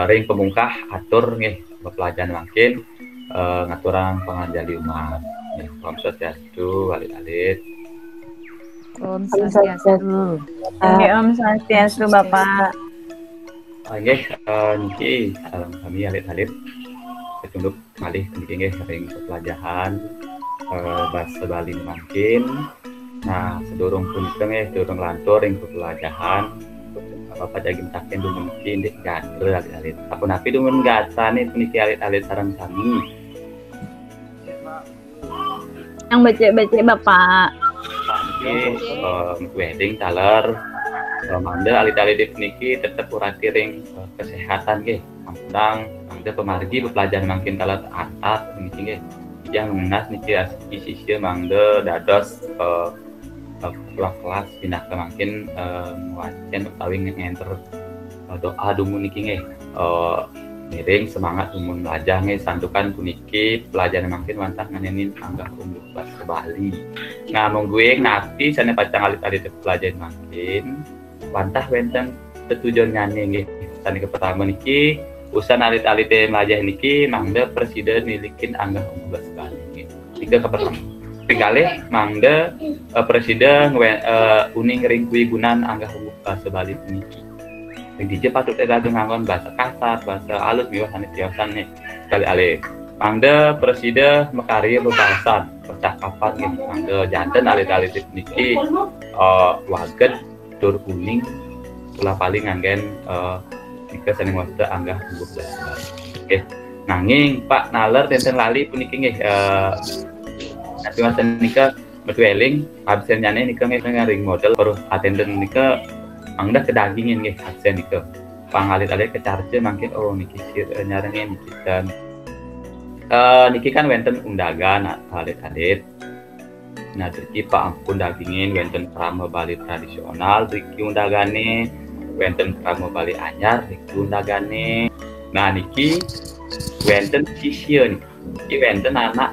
ring pemungkah atur nih pelajaran makin ngaturang penganjali umat. Om Swastiastu, alit-alit. Om Swastiastu. Om Swastiastu Bapak. Nggih, niki salam kami alit-alit. Ketunduk malih niki nggih ring pelajaran bahasa Bali makin. Nah, sedurung punika nggih durung lantur ring pelajaran Bapak jagi mentaken dumun niki ndek gatel alit-alit. Apa napi dumun gatane puniki alit-alit sareng kami. Yang becek-becek Bapak. Wedding taler manda alit-alit niki tetep urati ring kesehatan nggih. Ampun mangda pemargi pelajaran makin taler atat niki nggih. Yang menas niki sisi mangda dados kelas pindah ke makin wacen utawi ngenter doa dumun niki nggih. Miring semangat umum belajar nih santukan puniki pelajaran makin mantap nganenin anggap umur bahasa Bali. Nah mongguing napi sana pacang alit-alit pelajaran makin mantap wenten tujuan nyanyi nih. Sana ke pertama niki usan alit-alit belajar niki mangda presiden milikin anggap umur bahasa Bali. Tiga ke pertama. Tinggalih mangda presiden uning ring gunan anggap umur bahasa Bali niki. DJ patut lagu ngangon bahasa kasar, bahasa halus, biwasan tiasan nih sekali alih. Mangda presiden mekarya bebahasan percakapan gitu. Mangda jantan alih-alih niki waget tur kuning pula paling anggen nika saning wasta anggah bubuh bahasa. Oke. Nanging Pak Naler tenten lali puniki nggih nanti masa nika berweling absen nyane nika ngaring model baru attendant nika angda kedagingin nggih aksen itu pangalit-alit ke charge mungkin niki nyarengin niki dan niki kan wenten undagan alit-alit nah iki Pak ampun dagingin wenten krama Bali tradisional iki undagane wenten krama Bali anyar iki undagane nah niki wenten sisieun niki wenten anak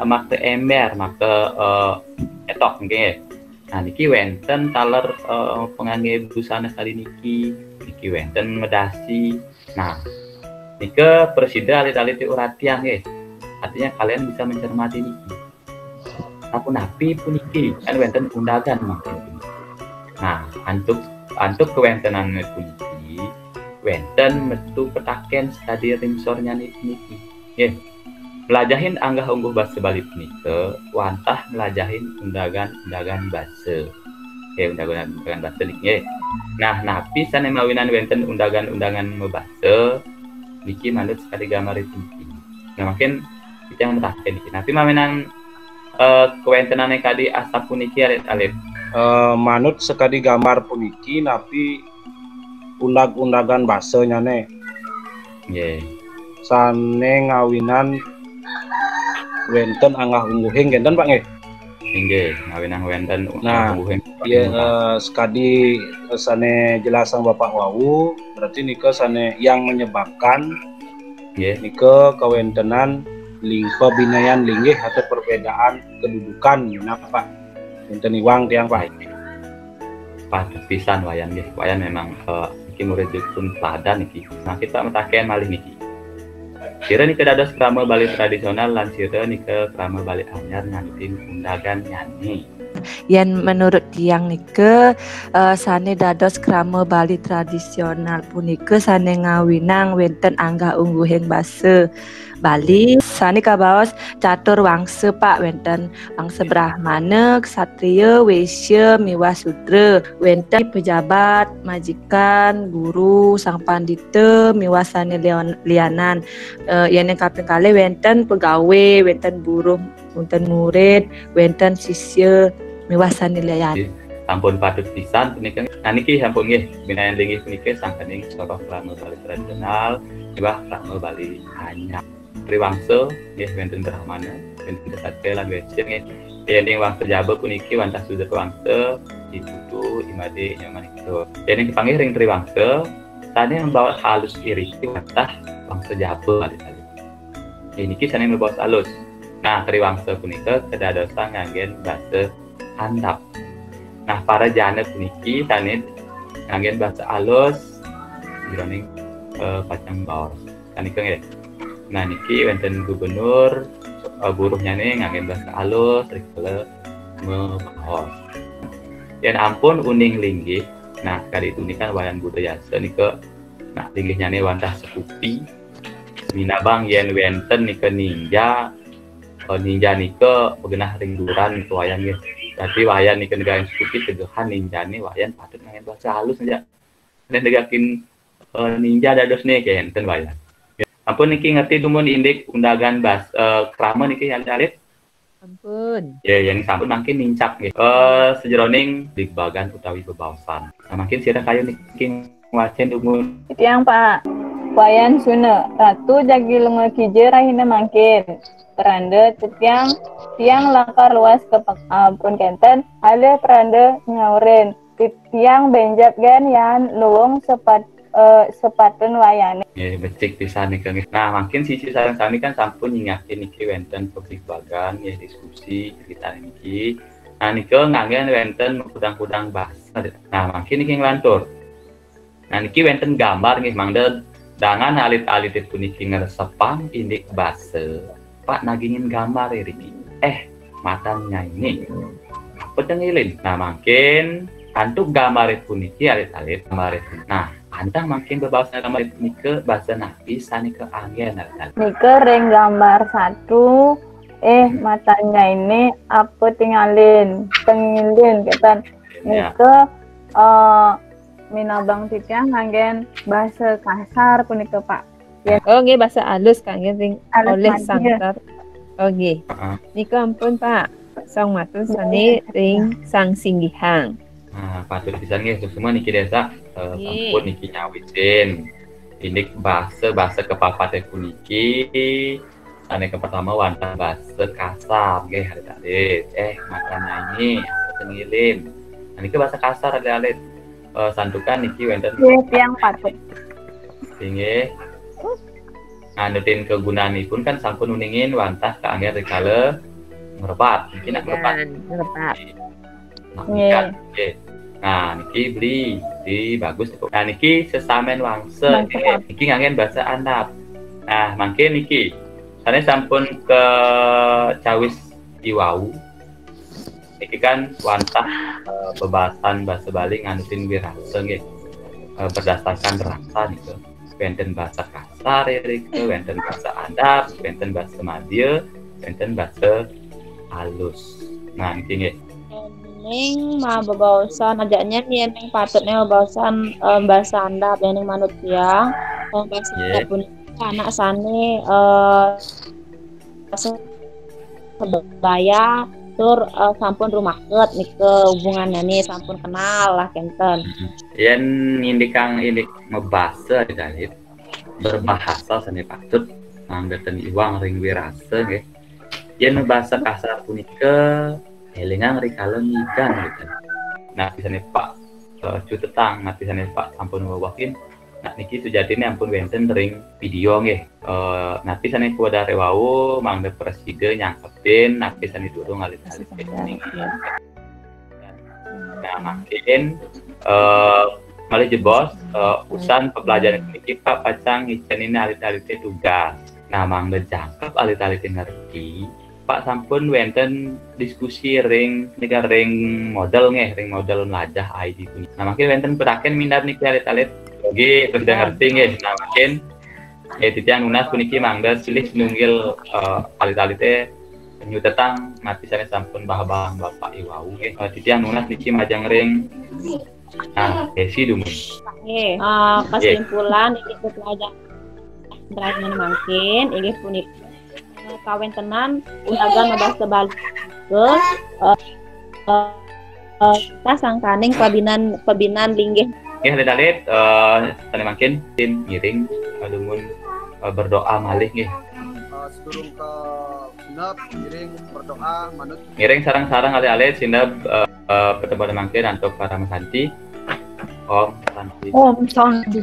makte ember makte etok nggih. Nah niki wenten taler pengangge busana kali niki wenten medasi. Nah nika presiden alit-alit uratian nggih. Artinya kalian bisa mencermati niki. Aku napi pun niki kan wenten undagan makin. Nah antuk kewentenan niki wenten metu petaken stadi rimsornya niki. Nggih. Melajahin anggah ungguh bahasa Bali punika wantah melajahin undagan bahasa. Undagan bahasa niki. Nah, napi sane mawinan wenten undagan membahasa niki manut sekali gambar niki. Nah, mungkin kita yang mutaken niki. Napi mawinan kewentenane kadi asap puniki alit-alit. Manut sekali gambar puniki napi undag-undagan bahasa nyane. Nggih. Sane ngawinan wenten anggah ungguhing genten Pak nggih. Nggih, ngawinang wenten ungguhing. Iya sekadi sane jelasan Bapak wau berarti nika sane yang menyebabkan nika kawentenan pabinayan linggih atau perbedaan kedudukan Pak. Wenten iwang tiang Pak. Pas pisan wayan nggih. Wayan memang iki murid dukun padan niki. Nah kita mentaken malih niki. Sira nika dados krama Bali tradisional lan sira nika krama Bali anyar ngantin undagan nyanyi. Yang menurut tiang nike sane dados krama Bali tradisional punika sane ngawinang wenten anggah ungguhing basa Bali sane kabaos catur wangsa Pak wenten wangsa Brahmana, Ksatria, Waisya, miwah Sudra wenten pejabat, majikan, guru, sang pandita, miwah sane lianan yang kaping kalih wenten pegawai, wenten buruh, wenten murid, wenten sisya miwah sane lianan. Sampun patut pisan punika. Nah niki sampun nggih binayan linggih punika sangkening saka krama Bali tradisional miwah krama Bali anyar. Triwangsa nggih wenten Brahmana, wenten Ksatria lan Waisya nggih. Yen wangsa Jawa puniki wantah Sudra wangsa, Ibutu, Imade nyaman itu. Yen dipanggih ring Triwangsa, sane membawa halus iriki wantah wangsa Jawa alit-alit. Niki sane membawa halus. Nah, Triwangsa punika kedadosan nganggen basa handap. Nah, para jane puniki sane nganggen basa halus jroning pacang baos. Kan iku nggih. Nah niki wonten gubernur buruhnya nih nganggen bahasa halus rikala ngebaos. Yen ampun uning linggih. Nah kali itu kan wayan budaya nika nah linggihnya nih wantah sekupi. Minabang yen wenten nika ninja nika pegenah ringduran itu wayan nggih. Tapi wayan nika negain sekupi tegehan ninja nih wayan patut nganggen bahasa halus aja. Dan negakin ninja dados nih kayak enten wayan. Ampun niki ngerti dumun indik undagan bas krama niki alit. Ampun. Ya yang sampun makin nincak nggih. Sejroning digbagan utawi bebaosan. Nah makin sira kayu niki wacen dumun. Yang Pak wayan suna ratu jagi lunga kije rahina makin. Peranda tiang langkar luas ke ampun kenten ale peranda nyauren. Tiang benjat gan yan luwung sepatun wayane. Ya becik pisan nika. Nah, makin sisi sareng sami kan sampun nyingakin niki wenten publik bagan ya diskusi cerita niki. Nah, nika nganggen wenten kudang-kudang bahasa. Nah, makin niki nglantur. Nah, niki wenten gambar nggih mangda dangan alit-alit puniki ngresepang indik base. Pak nagingin gambar iki. Matanya ini. Apa tengilin? Nah, makin antuk gambar puniki alit-alit gambar. Nah, antang makin berbahasa gambar nike bahasa nabi sanike angin nike ring gambar satu matanya ini apa tengilin ketan nike minabang titiang nganggen bahasa kasar punike Pak ya. Nggih bahasa halus kanggen ring oleh santar nggih nike ampun Pak sang matur sane ring sang singgihang. Nah, patut pisan nggih semua niki desa sampun niki nyawitin. Indik bahasa kepapat puniki. Ane ke pertama wantah bahasa kasar nggih alit-alit. Makanya ini tengilin. Nah, niki bahasa kasar alit-alit. Santukan niki wonten yang patut. Nggih. Nganutin kegunaanipun kan sampun uningin wantah kaangger rikala ngrebat. Niki nak ngrebat. Nah, niki beli bagus. Nah, niki sesamen wangse. Niki nganggen bahasa Andap. Nah, mangke niki sane sampun ke cawis Iwau. Niki kan wantah bebasan bahasa Bali nganutin wirasa nggih. Berdasarkan rasa niku. Wenten bahasa kasar rike, wenten bahasa Andap, wenten bahasa Madya, wenten bahasa halus. Nah, niki nggih. Ning mah bebaosan ajaknya yen ning patutnya bebaosan bahasa Andap ning manut tiang bahasa Andap pun anak sane sebaya tur sampun rumaket nike hubungannya nih sampun kenal lah kenten yen indikang indik mebasa dalit berbahasa sane patut manggaten iwang ring wirasa nggih yen bahasa kasar punika elingan rikala ngidan gitu. Nah pisane Pak cutetang, nah pisane Pak ampun wawakin. Nah niki sejatine ampun wenten ring video nggih. Nah pisane kuada rewau mangga presiden nyangkepin, nah pisane durung alit-alit ning. Nah makin malih jebos usan pembelajaran niki Pak pacang ngicenine alit-alite tugas. Nah mangga jangkep alit-alite ngerti. Pak sampun wenten diskusi ring model nggih ring model lajah ID punika. Nah makin wenten peraken minat niki alit-alit nggih terus ngerti nggih. Nah makin titian unas puniki mangga silih nunggil alit-alite nyutetang mati sane sampun bah-bah Bapak Iwau nggih. Titian unas niki majang ring Desi dumun. Nggih. Kesimpulan iki pelajaran terakhir mungkin inggih punika kawen tenan unagan bahasa Bali kita sangkaning pabinan linggih nggih dalit tane makin tin ngiring adumun berdoa malih nggih sedurung ke sinap ngiring berdoa manut ngiring sarang-sarang alit-alit sinap pertemuan makin untuk para mesanti Om Santi